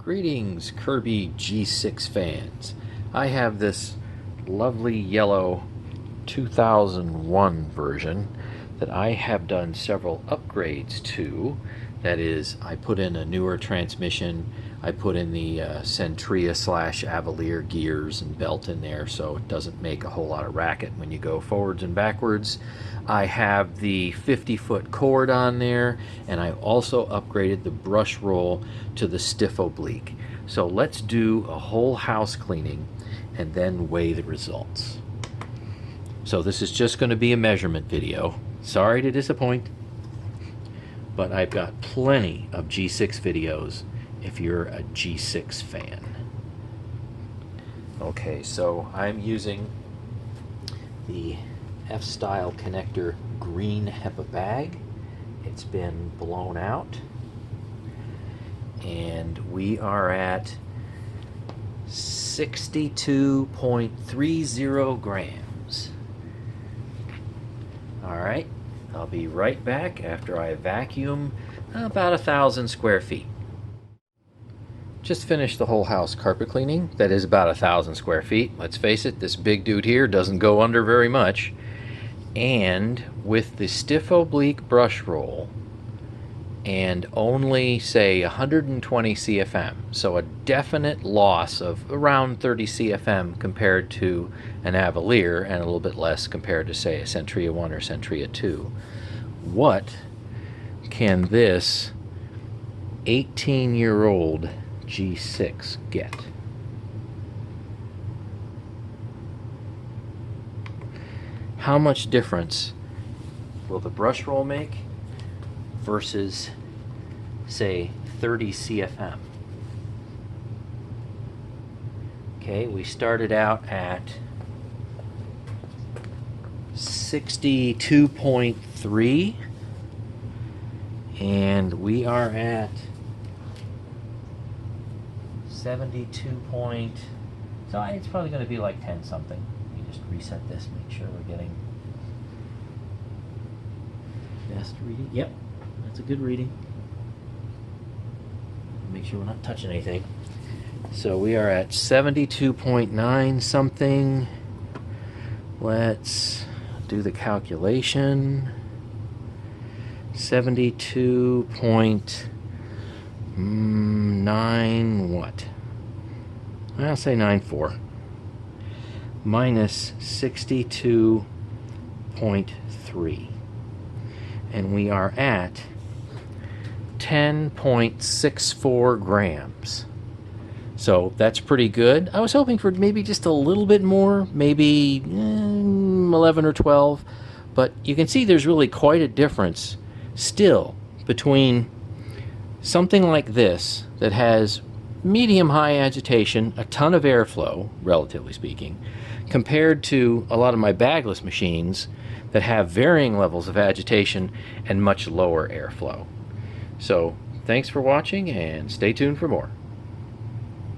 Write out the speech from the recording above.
Greetings, Kirby G6 fans. I have this lovely yellow 2001 version that I have done several upgrades to. That is, I put in a newer transmission, I put in the Sentria / Avalir gears and belt in there so it doesn't make a whole lot of racket when you go forwards and backwards. I have the 50-foot cord on there, and I also upgraded the brush roll to the stiff oblique. So let's do a whole house cleaning and then weigh the results. So this is just going to be a measurement video. Sorry to disappoint, but I've got plenty of G6 videos if you're a G6 fan. Okay, so I'm using the F-style connector green HEPA bag. It's been blown out, and we are at 62.30 grams. All right, I'll be right back after I vacuum about 1,000 square feet. Just finished the whole house carpet cleaning. That is about 1,000 square feet. Let's face it, this big dude here doesn't go under very much. And with the stiff oblique brush roll and only say 120 CFM, so a definite loss of around 30 CFM compared to an Avalir, and a little bit less compared to say a Sentria I or Sentria II. What can this 18-year-old G6 get? How much difference will the brush roll make versus, say, 30 CFM? Okay, we started out at 62.3, and we are at 72 point, so it's probably going to be like 10 something. Let me just reset this, make sure we're getting best reading. Yep, that's a good reading. Make sure we're not touching anything. So we are at 72.9 something. Let's do the calculation. 72.9 what? I'll say 9.4 minus 62.3, and we are at 10.64 grams. So that's pretty good. I was hoping for maybe just a little bit more, maybe 11 or 12, but you can see there's really quite a difference still between something like this that has medium-high agitation, a ton of airflow, relatively speaking, compared to a lot of my bagless machines that have varying levels of agitation and much lower airflow. So thanks for watching, and stay tuned for more.